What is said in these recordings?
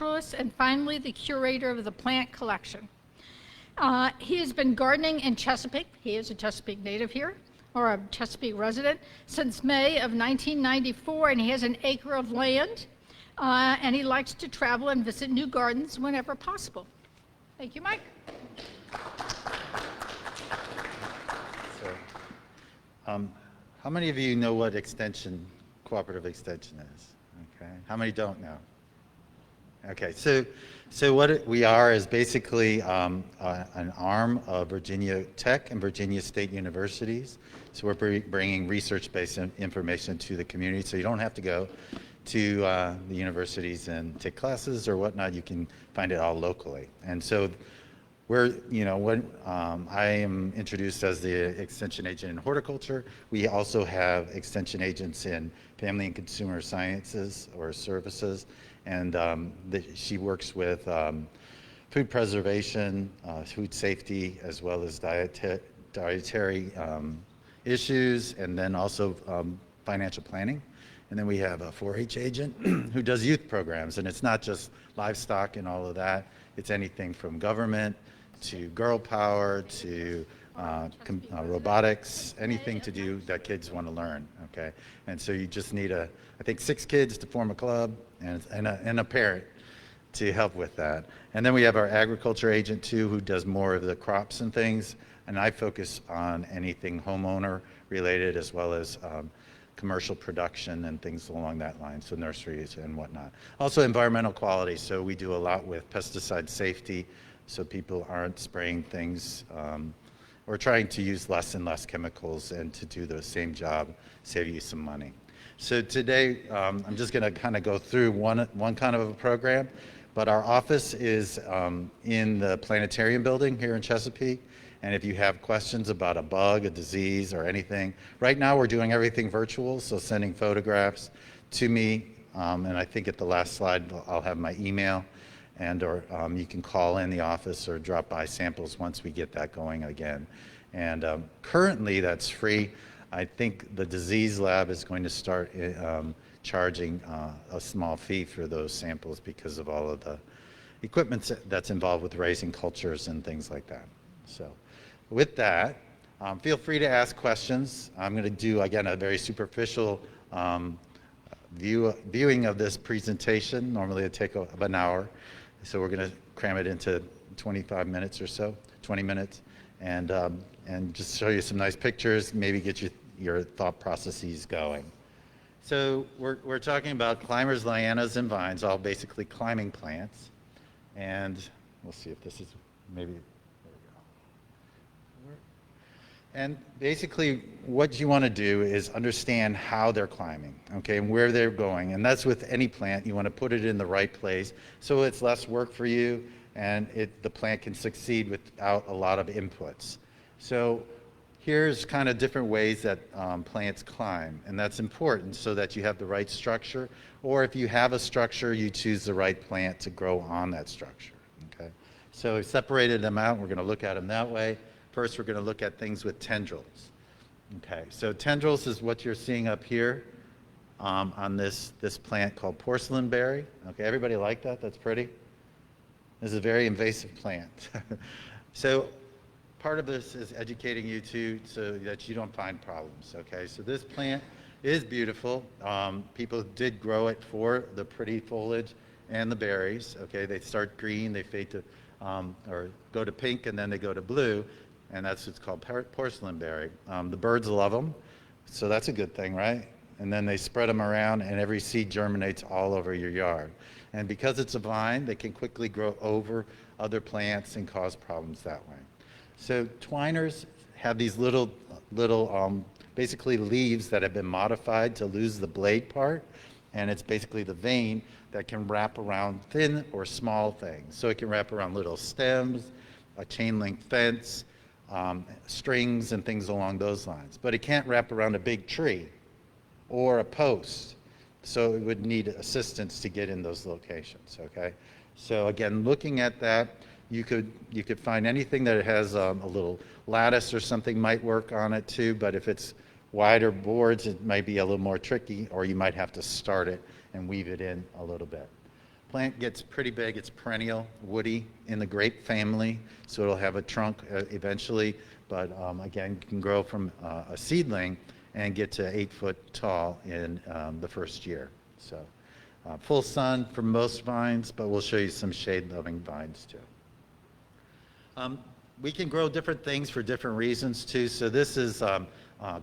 horticulturalist, and finally the curator of the plant collection. He has been gardening in Chesapeake. He is a Chesapeake native here, or a Chesapeake resident, since May of 1994, and he has an acre of land, and he likes to travel and visit new gardens whenever possible. Thank you, Mike. So, how many of you know what cooperative extension is? Okay, how many don't know? Okay, so what we are is basically an arm of Virginia Tech and Virginia State Universities. So we're bringing research-based information to the community, so you don't have to go to the universities and take classes or whatnot. You can find it all locally. And so when I am introduced as the extension agent in horticulture, we also have extension agents in family and consumer sciences or services, and she works with food preservation, food safety, as well as dietary issues, and then also financial planning. And then we have a 4-H agent who does youth programs, and it's not just livestock and all of that. It's anything from government to girl power to robotics, anything to do that kids want to learn, okay? And so you just need I think 6 kids to form a club and a parent to help with that. And then we have our agriculture agent too, who does more of the crops and things, and I focus on anything homeowner related as well as commercial production and things along that line, so nurseries and whatnot. Also environmental quality, so we do a lot with pesticide safety, so people aren't spraying things or trying to use less and less chemicals, and to do the same job, save you some money. So today, I'm just gonna kind of go through one kind of a program, but our office is in the planetarium building here in Chesapeake. And if you have questions about a bug, a disease, or anything, right now we're doing everything virtual, so sending photographs to me, and I think at the last slide I'll have my email, or you can call in the office or drop by samples once we get that going again. And currently that's free. I think the disease lab is going to start charging a small fee for those samples because of all of the equipment that's involved with raising cultures and things like that. So with that, feel free to ask questions. I'm going to do, again, a very superficial viewing of this presentation. Normally it'd take about an hour. So we're going to cram it into 25 minutes or so, 20 minutes, and just show you some nice pictures, maybe get your thought processes going. So we're talking about climbers, lianas, and vines, all basically climbing plants. And we'll see if this is maybe, there we go. And basically what you want to do is understand how they're climbing, okay, and where they're going. And that's with any plant. You want to put it in the right place so it's less work for you, and the plant can succeed without a lot of inputs. So here's kind of different ways that plants climb, and that's important so that you have the right structure, or if you have a structure, you choose the right plant to grow on that structure, okay? So we separated them out. We're going to look at them that way. First, we're going to look at things with tendrils. Okay, so tendrils is what you're seeing up here on this plant called porcelain berry. Okay, everybody like that? That's pretty? This is a very invasive plant. So part of this is educating you too, so that you don't find problems, okay? So this plant is beautiful. People did grow it for the pretty foliage and the berries, okay? They start green, they fade to, or go to pink, and then they go to blue. And that's what's called porcelain berry. The birds love them, so that's a good thing, right? And then they spread them around, and every seed germinates all over your yard. And because it's a vine, they can quickly grow over other plants and cause problems that way. So twiners have these little basically leaves that have been modified to lose the blade part, and it's basically the vein that can wrap around thin or small things. So it can wrap around little stems, a chain link fence, strings and things along those lines. But it can't wrap around a big tree or a post. So it would need assistance to get in those locations, okay? So again, looking at that, you could find anything that has a little lattice or something might work on it too, but if it's wider boards, it might be a little more tricky, or you might have to start it and weave it in a little bit. Plant gets pretty big. It's perennial, woody, in the grape family, so it'll have a trunk eventually, but again, can grow from a seedling and get to 8 foot tall in the first year. So full sun for most vines, but we'll show you some shade-loving vines too. We can grow different things for different reasons too. So this is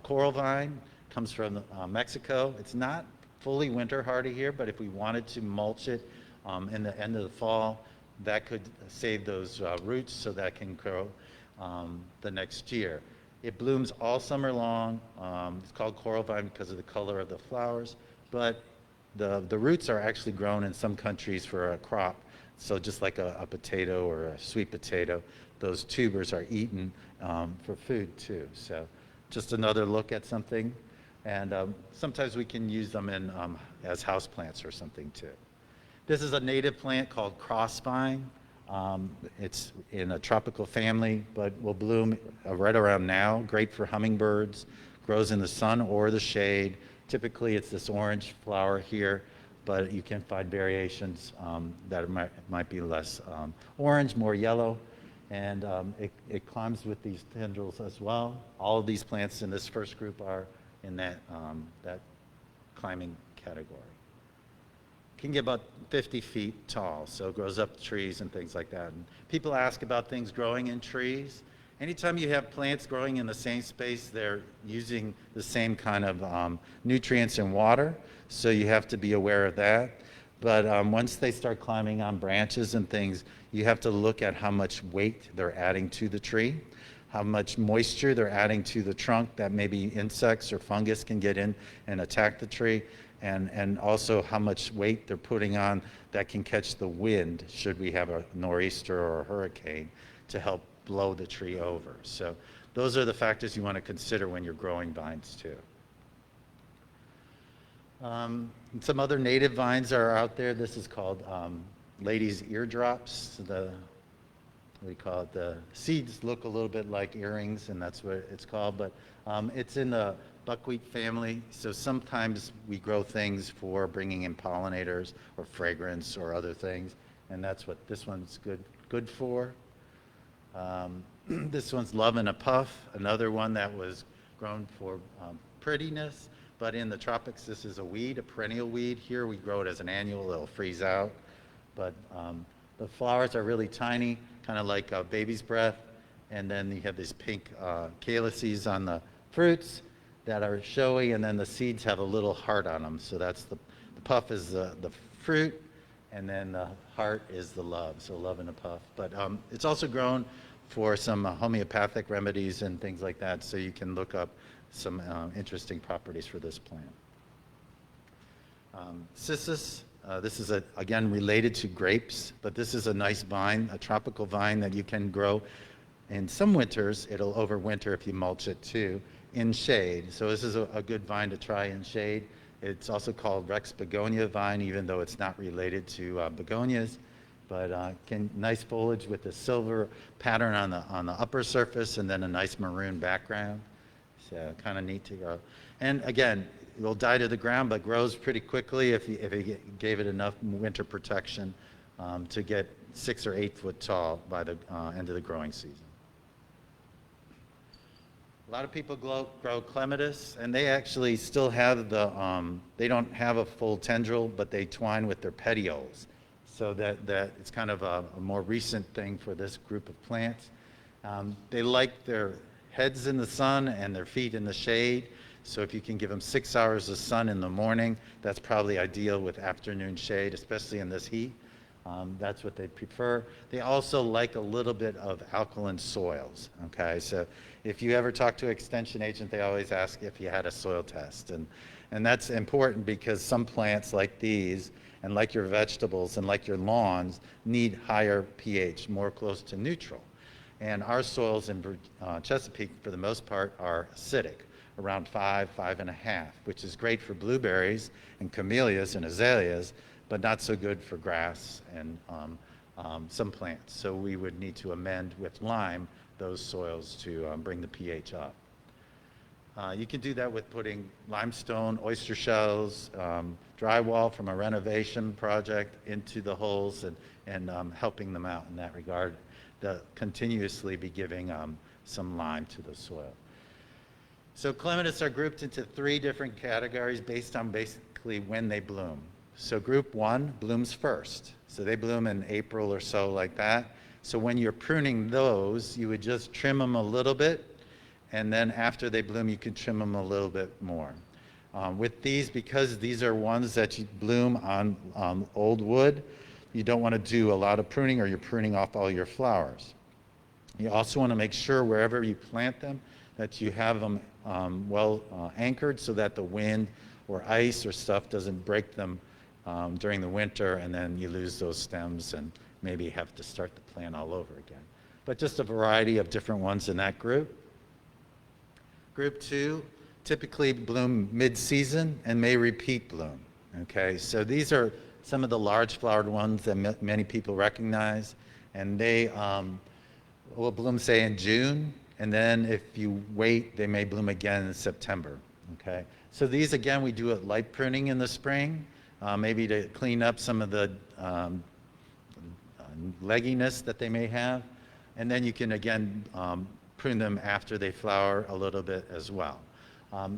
coral vine, comes from Mexico. It's not fully winter hardy here, but if we wanted to mulch it in the end of the fall, that could save those roots so that can grow the next year. It blooms all summer long. It's called coral vine because of the color of the flowers, but the roots are actually grown in some countries for a crop. So just like a potato or a sweet potato, those tubers are eaten for food too. So just another look at something. And sometimes we can use them in, as house plants or something too. This is a native plant called crossvine. It's in a tropical family, but will bloom right around now. Great for hummingbirds. Grows in the sun or the shade. Typically, it's this orange flower here, but you can find variations that might be less orange, more yellow, and it climbs with these tendrils as well. All of these plants in this first group are in that climbing category. Can get about 50 feet tall, so it grows up trees and things like that. And people ask about things growing in trees. Anytime you have plants growing in the same space, they're using the same kind of nutrients and water, so you have to be aware of that. But once they start climbing on branches and things, you have to look at how much weight they're adding to the tree, how much moisture they're adding to the trunk that maybe insects or fungus can get in and attack the tree, and also how much weight they're putting on that can catch the wind should we have a nor'easter or a hurricane to help blow the tree over. So those are the factors you want to consider when you're growing vines too. Some other native vines are out there. This is called ladies' eardrops. We call it, the seeds look a little bit like earrings, and that's what it's called, but it's in the buckwheat family, so sometimes we grow things for bringing in pollinators or fragrance or other things, and that's what this one's good for. This one's Love in a Puff, another one that was grown for prettiness, but in the tropics this is a weed, a perennial weed. Here we grow it as an annual, it'll freeze out, but the flowers are really tiny, kind of like a baby's breath, and then you have these pink calyces on the fruits that are showy, and then the seeds have a little heart on them. So that's the puff is the fruit, and then the heart is the love. So love in a puff. But it's also grown for some homeopathic remedies and things like that. So you can look up some interesting properties for this plant. Cissus. This is, again, related to grapes, but this is a nice vine, a tropical vine that you can grow. In some winters, it'll overwinter if you mulch it too, in shade. So this is a good vine to try in shade. It's also called Rex begonia vine, even though it's not related to begonias. But nice foliage with a silver pattern on the upper surface and then a nice maroon background. So kind of neat to grow. And again, it will die to the ground, but grows pretty quickly if you gave it enough winter protection to get 6 or 8 foot tall by the end of the growing season. A lot of people grow clematis, and they actually still have they don't have a full tendril, but they twine with their petioles. So that it's kind of a more recent thing for this group of plants. They like their heads in the sun and their feet in the shade. So if you can give them 6 hours of sun in the morning, that's probably ideal with afternoon shade, especially in this heat. That's what they prefer. They also like a little bit of alkaline soils, okay? So if you ever talk to an extension agent, they always ask if you had a soil test. And that's important because some plants like these, and like your vegetables and like your lawns, need higher pH, more close to neutral. And our soils in Chesapeake, for the most part, are acidic, around 5, 5.5, which is great for blueberries and camellias and azaleas, but not so good for grass and some plants. So we would need to amend with lime those soils to bring the pH up. You can do that with putting limestone, oyster shells, drywall from a renovation project into the holes and helping them out in that regard. To continuously be giving some lime to the soil. So clematis are grouped into 3 different categories based on basically when they bloom. So group 1 blooms first. So they bloom in April or so, like that. So when you're pruning those, you would just trim them a little bit, and then after they bloom, you can trim them a little bit more. With these, because these are ones that you bloom on old wood, you don't want to do a lot of pruning or you're pruning off all your flowers. You also want to make sure wherever you plant them that you have them well anchored so that the wind or ice or stuff doesn't break them during the winter, and then you lose those stems and maybe have to start the plant all over again. But just a variety of different ones in that group. Group 2 typically bloom mid-season and may repeat bloom. Okay, so these are some of the large flowered ones that many people recognize, and they will bloom, say, in June, and then if you wait, they may bloom again in September. Okay, so these, again, we do a light pruning in the spring, maybe to clean up some of the legginess that they may have, and then you can, again, prune them after they flower a little bit as well.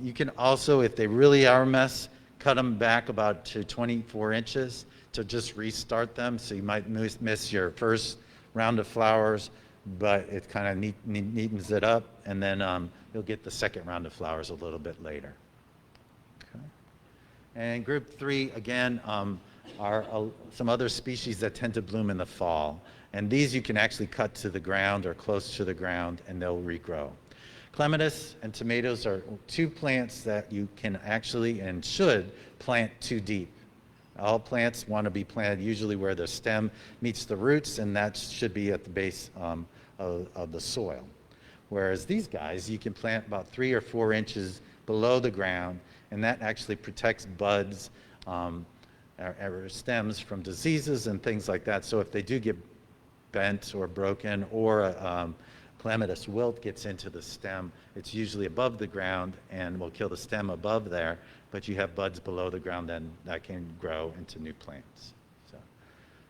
You can also, if they really are a mess, cut them back about to 24 inches to just restart them. So you might miss your first round of flowers, but it kind of neatens it up, and then you'll get the second round of flowers a little bit later. Okay. And group 3, again, are some other species that tend to bloom in the fall. And these you can actually cut to the ground or close to the ground, and they'll regrow. Clematis and tomatoes are 2 plants that you can actually and should plant too deep. All plants want to be planted usually where the stem meets the roots, and that should be at the base of the soil. Whereas these guys, you can plant about 3 or 4 inches below the ground, and that actually protects buds or stems from diseases and things like that. So if they do get bent or broken, or clematis wilt gets into the stem, it's usually above the ground and will kill the stem above there, but you have buds below the ground then that can grow into new plants.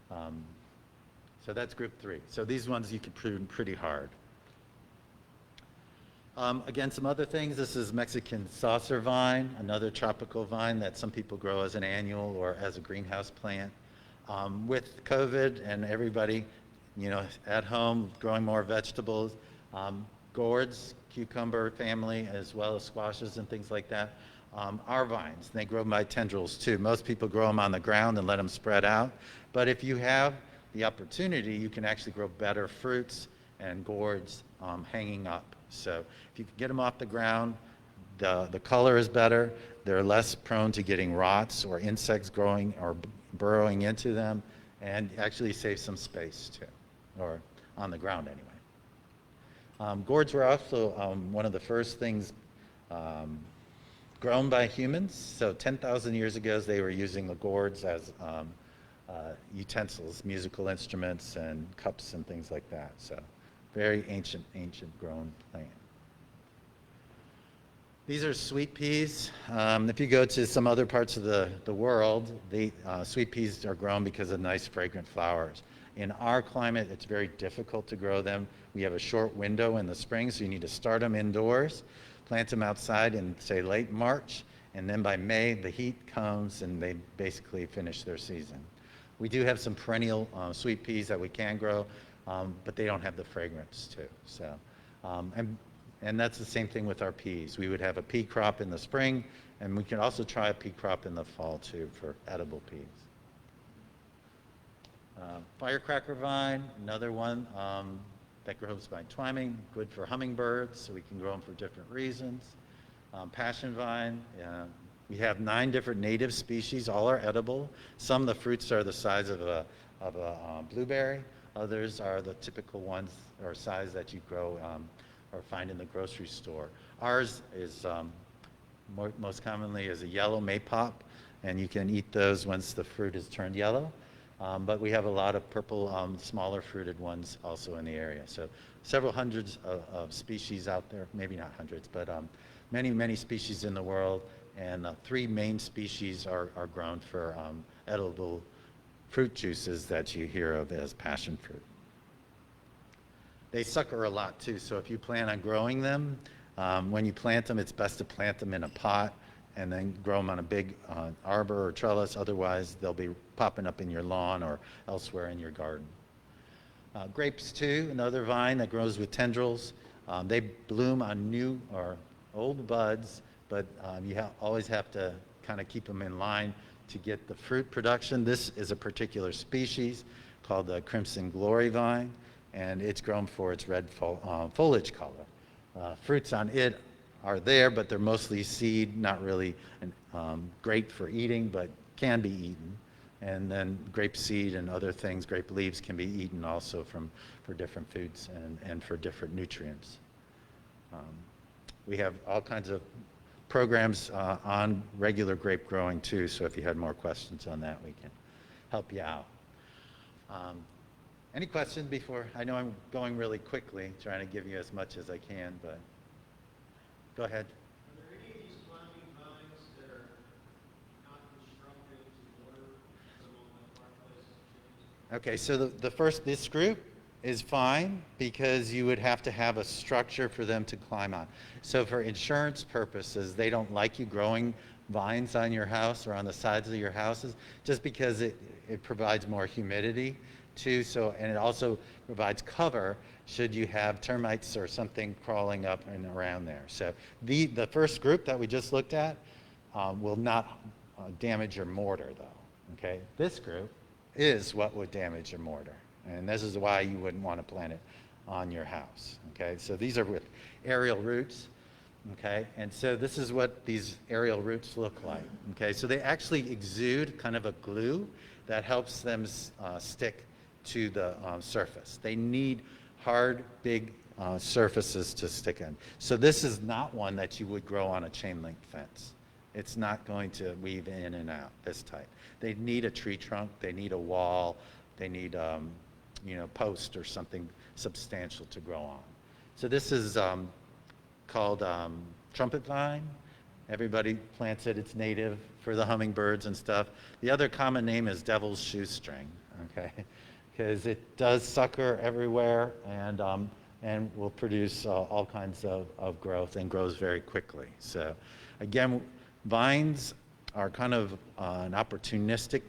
So that's group 3. So these ones you can prune pretty hard. Again, some other things. This is Mexican saucer vine, another tropical vine that some people grow as an annual or as a greenhouse plant. With COVID and everybody, at home growing more vegetables, gourds, cucumber family, as well as squashes and things like that, are vines. They grow by tendrils too. Most people grow them on the ground and let them spread out. But if you have the opportunity, you can actually grow better fruits and gourds hanging up. So if you can get them off the ground, the color is better. They're less prone to getting rots or insects growing or burrowing into them, and actually save some space too, or on the ground anyway. Gourds were also one of the first things grown by humans. So 10,000 years ago, they were using the gourds as utensils, musical instruments and cups and things like that. So very ancient grown plant. These are sweet peas. If you go to some other parts of the world, sweet peas are grown because of nice fragrant flowers. In our climate, it's very difficult to grow them. We have a short window in the spring, so you need to start them indoors, plant them outside in, say, late March, and then by May, the heat comes and they basically finish their season. We do have some perennial sweet peas that we can grow, but they don't have the fragrance too. So, and that's the same thing with our peas. We would have a pea crop in the spring, and we can also try a pea crop in the fall too for edible peas. Firecracker vine, another one that grows by twiming, good for hummingbirds, so we can grow them for different reasons. Passion vine, we have 9 different native species, all are edible. Some of the fruits are the size of a blueberry. Others are the typical ones or size that you grow or find in the grocery store. Ours is most commonly is a yellow maypop, and you can eat those once the fruit is turned yellow. But we have a lot of purple, smaller fruited ones also in the area. So several hundreds of species out there, maybe not hundreds, but many, many species in the world, and 3 main species are grown for edible fruit juices that you hear of as passion fruit. They sucker a lot too, so if you plan on growing them, when you plant them, it's best to plant them in a pot and then grow them on a big arbor or trellis. Otherwise, they'll be popping up in your lawn or elsewhere in your garden. Grapes too, another vine that grows with tendrils. They bloom on new or old buds, but you always have to kind of keep them in line to get the fruit production. This is a particular species called the Crimson Glory vine, and it's grown for its red foliage color. Fruits on it are there, but they're mostly seed, not really great for eating, but can be eaten. And then grape seed and other things, grape leaves, can be eaten also for different foods and for different nutrients. We have all kinds of programs on regular grape growing too, so if you had more questions on that, we can help you out. Any questions before? I know I'm going really quickly, trying to give you as much as I can, but go ahead. Are there any of these climbing vines that are not constructed to water along the fireplace? Okay, so this group is fine because you would have to have a structure for them to climb on. So for insurance purposes, they don't like you growing vines on your house or on the sides of your houses just because it provides more humidity too. So, and it also provides cover should you have termites or something crawling up and around there. So the first group that we just looked at will not damage your mortar though, okay? This group is what would damage your mortar. And this is why you wouldn't want to plant it on your house, okay? So these are with aerial roots, okay? And so this is what these aerial roots look like, okay? So they actually exude kind of a glue that helps them stick to the surface. They need hard, big surfaces to stick in. So this is not one that you would grow on a chain link fence. It's not going to weave in and out, this type. They need a tree trunk, they need a wall, they need post or something substantial to grow on. So this is called trumpet vine. Everybody plants it, it's native for the hummingbirds and stuff. The other common name is devil's shoestring, okay? Because it does sucker everywhere and will produce all kinds of growth and grows very quickly. So again, vines are kind of an opportunistic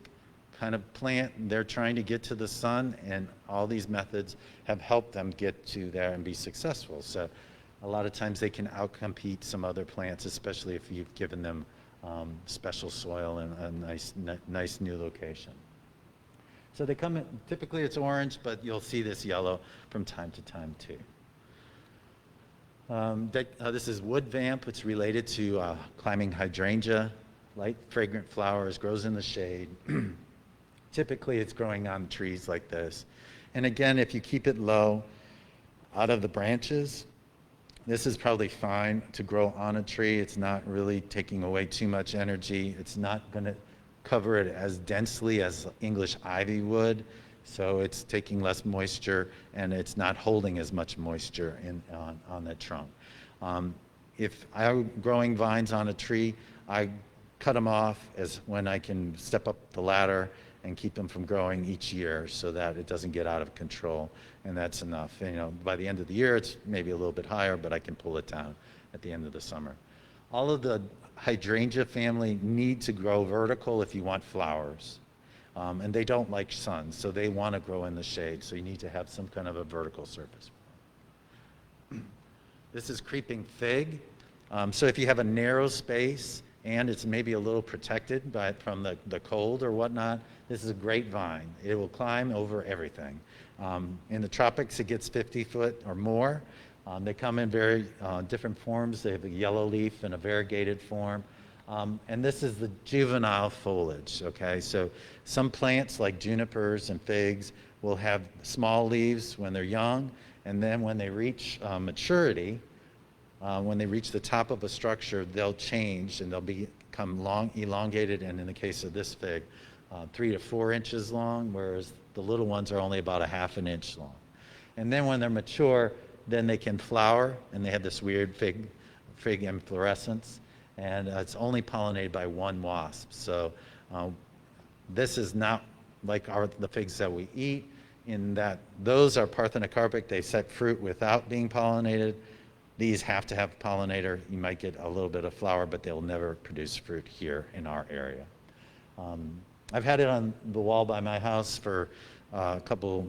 kind of plant. They're trying to get to the sun, and all these methods have helped them get to there and be successful. So a lot of times they can outcompete some other plants, especially if you've given them special soil and a nice new location. So they come in, typically it's orange, but you'll see this yellow from time to time too. This is wood vamp. It's related to climbing hydrangea, light fragrant flowers, grows in the shade. Typically it's growing on trees like this. And again, if you keep it low out of the branches, this is probably fine to grow on a tree. It's not really taking away too much energy. It's not going to cover it as densely as English ivy would. So it's taking less moisture and it's not holding as much moisture on the trunk. If I'm growing vines on a tree, I cut them off as when I can step up the ladder and keep them from growing each year so that it doesn't get out of control, and that's enough. And, by the end of the year, it's maybe a little bit higher, but I can pull it down at the end of the summer. All of the hydrangea family need to grow vertical if you want flowers. And they don't like sun, so they want to grow in the shade, so you need to have some kind of a vertical surface. This is creeping fig. So if you have a narrow space and it's maybe a little protected from the cold or whatnot, this is a great vine. It will climb over everything. In the tropics, it gets 50 foot or more. They come in very different forms. They have a yellow leaf and a variegated form. And this is the juvenile foliage, okay? So some plants like junipers and figs will have small leaves when they're young, and then when they reach maturity, when they reach the top of a structure, they'll change and they'll become long, elongated, and in the case of this fig, 3 to 4 inches long, whereas the little ones are only about a half an inch long. And then when they're mature, then they can flower, and they have this weird fig fig inflorescence, and it's only pollinated by one wasp. So this is not like the figs that we eat, in that those are parthenocarpic. They set fruit without being pollinated. These have to have pollinator. You might get a little bit of flower, but they'll never produce fruit here in our area. I've had it on the wall by my house for a couple,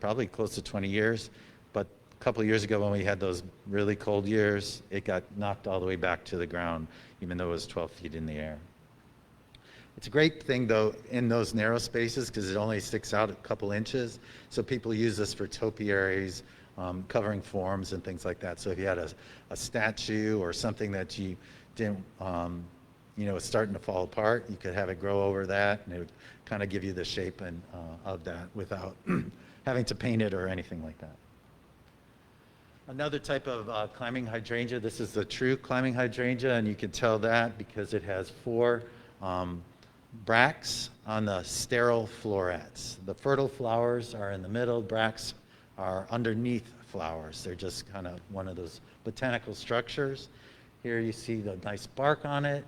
probably close to 20 years. But a couple of years ago when we had those really cold years, it got knocked all the way back to the ground, even though it was 12 feet in the air. It's a great thing, though, in those narrow spaces because it only sticks out a couple inches. So people use this for topiaries, covering forms and things like that. So if you had a statue or something that you didn't, was starting to fall apart, you could have it grow over that, and it would kind of give you the shape of that without having to paint it or anything like that. Another type of climbing hydrangea, this is the true climbing hydrangea, and you can tell that because it has 4 bracts on the sterile florets. The fertile flowers are in the middle, bracts are underneath flowers. They're just kind of one of those botanical structures. Here you see the nice bark on it.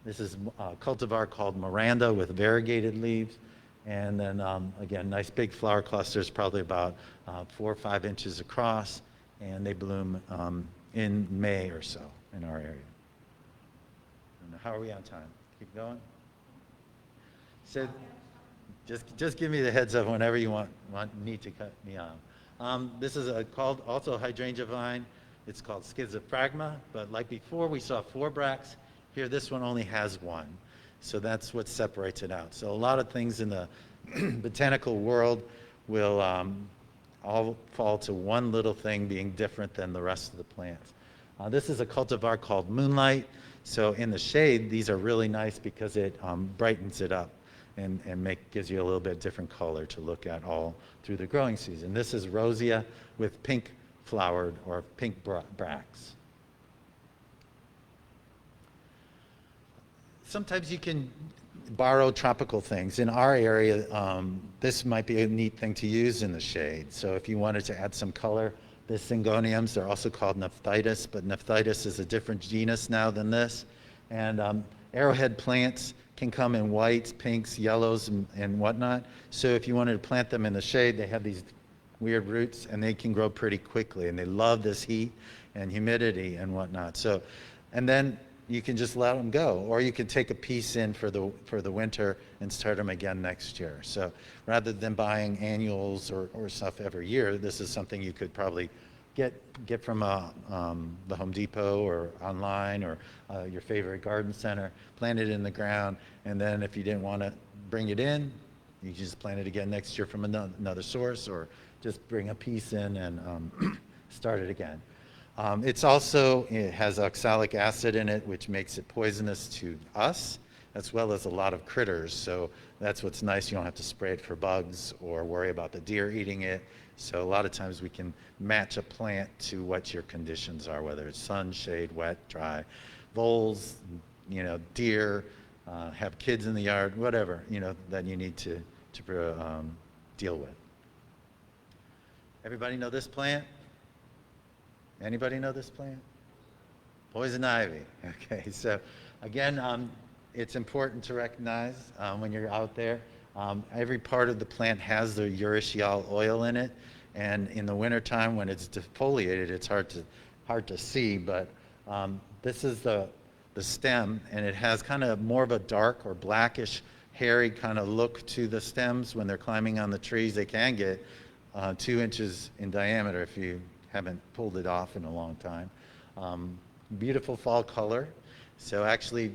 This is a cultivar called Miranda with variegated leaves. And then again, nice big flower clusters, probably about 4 or 5 inches across, and they bloom in May or so in our area. And how are we on time? Keep going? So just give me the heads up whenever you need to cut me off. This is called also hydrangea vine. It's called schizophragma, but like before we saw 4 bracts. Here this one only has 1. So that's what separates it out. So a lot of things in the botanical world will all fall to one little thing being different than the rest of the plants. This is a cultivar called Moonlight. So in the shade, these are really nice because it brightens it up and gives you a little bit different color to look at all through the growing season. This is Rosea with pink flowered or pink bracts. Sometimes you can borrow tropical things. In our area, this might be a neat thing to use in the shade. So if you wanted to add some color, the syngoniums, they're also called Nephthyitis, but Nephthyitis is a different genus now than this. And arrowhead plants can come in whites, pinks, yellows, and whatnot. So if you wanted to plant them in the shade, they have these weird roots, and they can grow pretty quickly. And they love this heat and humidity and whatnot. So, and then you can just let them go, or you can take a piece in for the winter and start them again next year. So rather than buying annuals or stuff every year, this is something you could probably get from the Home Depot or online or your favorite garden center, plant it in the ground, and then if you didn't want to bring it in, you just plant it again next year from another source, or just bring a piece in and start it again. It has oxalic acid in it, which makes it poisonous to us, as well as a lot of critters. So that's what's nice. You don't have to spray it for bugs or worry about the deer eating it. So a lot of times we can match a plant to what your conditions are, whether it's sun, shade, wet, dry, voles, deer, have kids in the yard, whatever, that you need to deal with. Everybody know this plant? Anybody know this plant? Poison ivy. Okay, so again, it's important to recognize when you're out there, every part of the plant has the urushiol oil in it, and in the wintertime when it's defoliated, it's hard to see, but this is the stem, and it has kind of more of a dark or blackish, hairy kind of look to the stems. When they're climbing on the trees, they can get 2 inches in diameter if you haven't pulled it off in a long time. Beautiful fall color. So actually,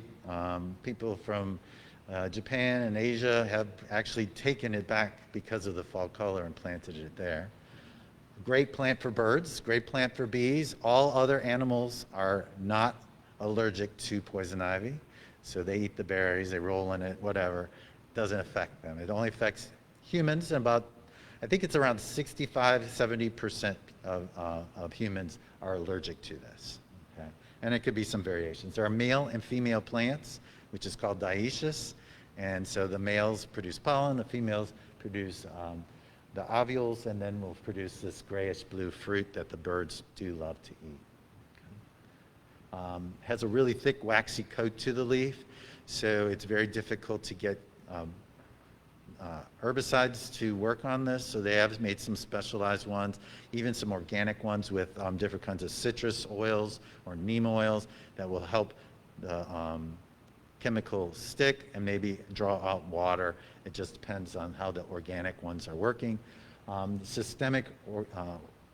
people from Japan and Asia have actually taken it back because of the fall color and planted it there. Great plant for birds, great plant for bees. All other animals are not allergic to poison ivy. So they eat the berries, they roll in it, whatever. It doesn't affect them. It only affects humans, and I think it's around 65-70% of humans are allergic to this. Okay? And it could be some variations. There are male and female plants, which is called dioecious. And so the males produce pollen, the females produce the ovules, and then will produce this grayish blue fruit that the birds do love to eat. Okay? Has a really thick waxy coat to the leaf, so it's very difficult to get herbicides to work on this. So they have made some specialized ones, even some organic ones with different kinds of citrus oils or neem oils that will help the chemical stick and maybe draw out water. It just depends on how the organic ones are working. Systemic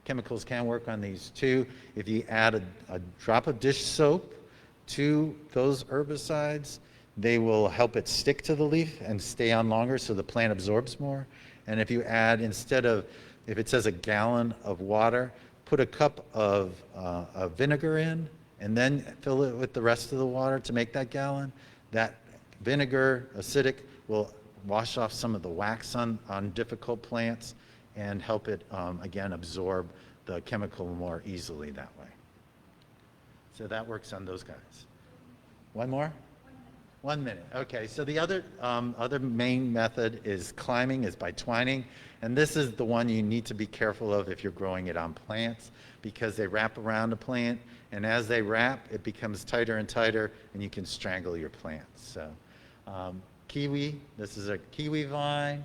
chemicals can work on these too. If you add a drop of dish soap to those herbicides, they will help it stick to the leaf and stay on longer so the plant absorbs more. And if you add, instead of, if it says a gallon of water, put a cup of vinegar in and then fill it with the rest of the water to make that gallon. That vinegar, acidic, will wash off some of the wax on difficult plants and help it, again, absorb the chemical more easily that way. So that works on those guys. One more? 1 minute. Okay, so the other main method is climbing, is by twining. And this is the one you need to be careful of if you're growing it on plants, because they wrap around the plant, and as they wrap, it becomes tighter and tighter, and you can strangle your plants. So kiwi, this is a kiwi vine,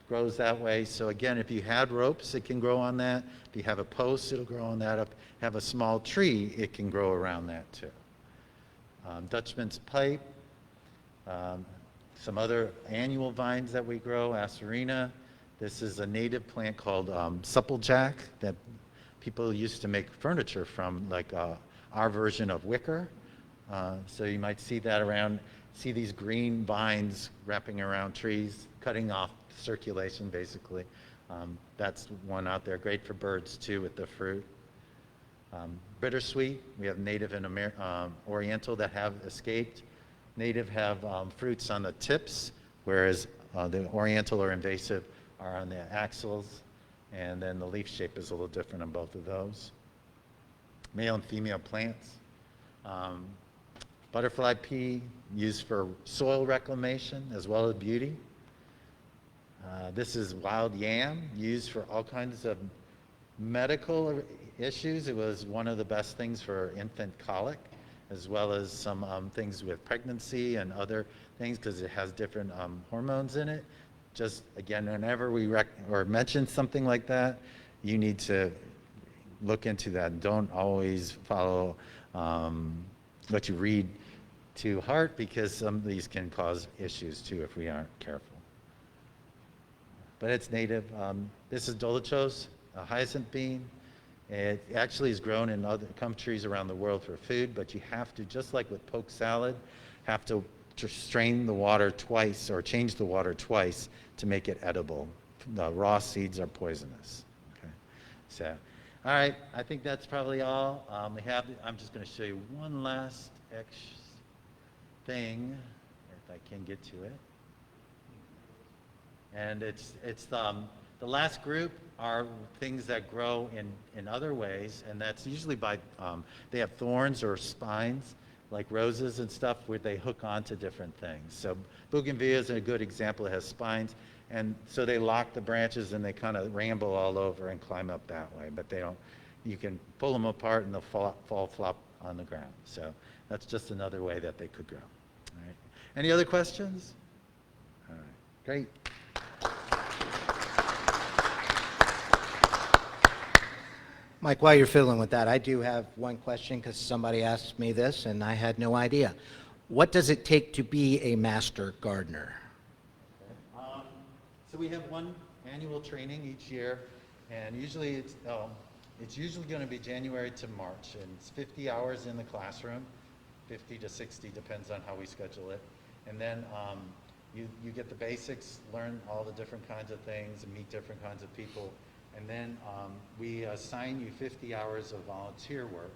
grows that way. So again, if you had ropes, it can grow on that. If you have a post, it'll grow on that. If you have a small tree, it can grow around that too. Dutchman's pipe, some other annual vines that we grow, acerina. This is a native plant called supplejack that people used to make furniture from, like our version of wicker. So you might see that around, see these green vines wrapping around trees, cutting off circulation basically. That's one out there, great for birds too with the fruit. Bittersweet, we have native and oriental that have escaped. Native have fruits on the tips, whereas the oriental or invasive are on the axils, and then the leaf shape is a little different on both of those. Male and female plants. Butterfly pea, used for soil reclamation as well as beauty. This is wild yam, used for all kinds of medical issues. It was one of the best things for infant colic, as well as some things with pregnancy and other things, because it has different hormones in it. Just again, whenever we or mention something like that, you need to look into that. Don't always follow what you read to heart, because some of these can cause issues too if we aren't careful. But it's native. This is dolichos, a hyacinth bean. It actually is grown in other countries around the world for food, but you have to, just like with poke salad, have to strain the water twice or change the water twice to make it edible. The raw seeds are poisonous. Okay, so, all right, I think that's probably all. I'm just going to show you one last thing, if I can get to it. And it's the last group are things that grow in other ways, and that's usually by, they have thorns or spines, like roses and stuff, where they hook onto different things. So bougainvillea is a good example. It has spines, and so they lock the branches and they kind of ramble all over and climb up that way, but they don't, you can pull them apart and they'll fall flop on the ground. So that's just another way that they could grow. All right. Any other questions? All right, great. Mike, while you're fiddling with that, I do have one question, because somebody asked me this and I had no idea. What does it take to be a master gardener? So we have one annual training each year, and usually it's usually going to be January to March, and it's 50 hours in the classroom, 50 to 60, depends on how we schedule it. And then you get the basics, learn all the different kinds of things, and meet different kinds of people. And then we assign you 50 hours of volunteer work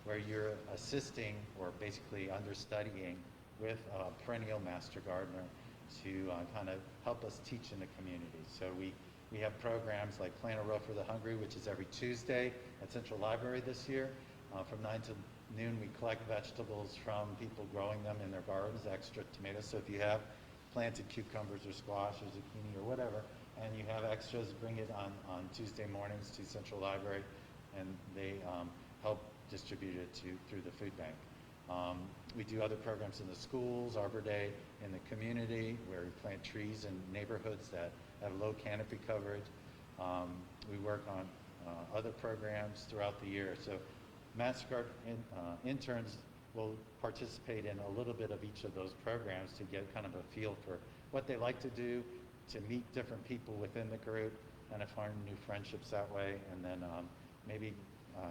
where you're assisting or basically understudying with a perennial master gardener to kind of help us teach in the community. So we have programs like Plant a Row for the Hungry, which is every Tuesday at Central Library this year. From 9 to noon, we collect vegetables from people growing them in their gardens, extra tomatoes. So if you have planted cucumbers or squash or zucchini or whatever, and you have extras, bring it on Tuesday mornings to Central Library, and they help distributed through the food bank. We do other programs in the schools, Arbor Day in the community, where we plant trees in neighborhoods that have low canopy coverage. We work on other programs throughout the year. So MasterCard interns will participate in a little bit of each of those programs to get kind of a feel for what they like to do, to meet different people within the group, and to form new friendships that way, and then maybe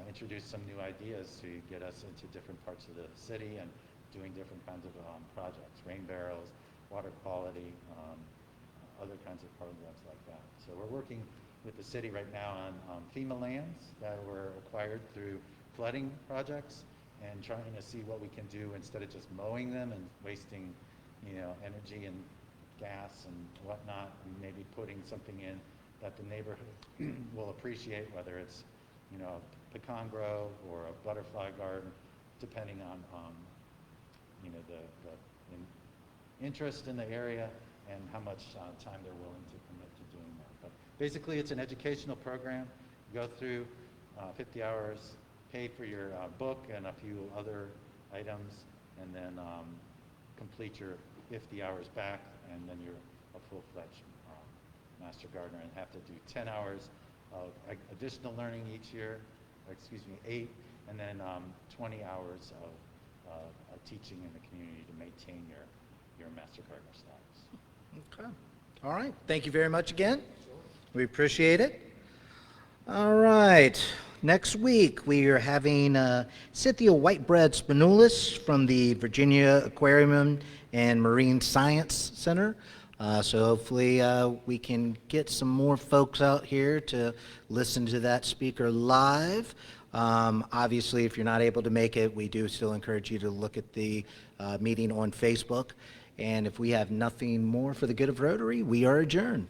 introduce some new ideas to get us into different parts of the city and doing different kinds of projects, rain barrels, water quality, other kinds of programs like that. So we're working with the city right now on FEMA lands that were acquired through flooding projects, and trying to see what we can do instead of just mowing them and wasting, energy and gas and whatnot, and maybe putting something in that the neighborhood will appreciate, whether it's, a pecan grove or a butterfly garden, depending on, the interest in the area and how much time they're willing to commit to doing that. But basically, it's an educational program. You go through 50 hours, pay for your book and a few other items, and then complete your 50 hours back, and then you're a full-fledged Master Gardener and have to do 10 hours of additional learning each year, 8, and then 20 hours of teaching in the community to maintain your Master Gardener status. Okay. All right. Thank you very much again. We appreciate it. All right. Next week, we are having Cynthia Whitebread Spanulis from the Virginia Aquarium and Marine Science Center. So hopefully we can get some more folks out here to listen to that speaker live. Obviously, if you're not able to make it, we do still encourage you to look at the meeting on Facebook. And if we have nothing more for the good of Rotary, we are adjourned.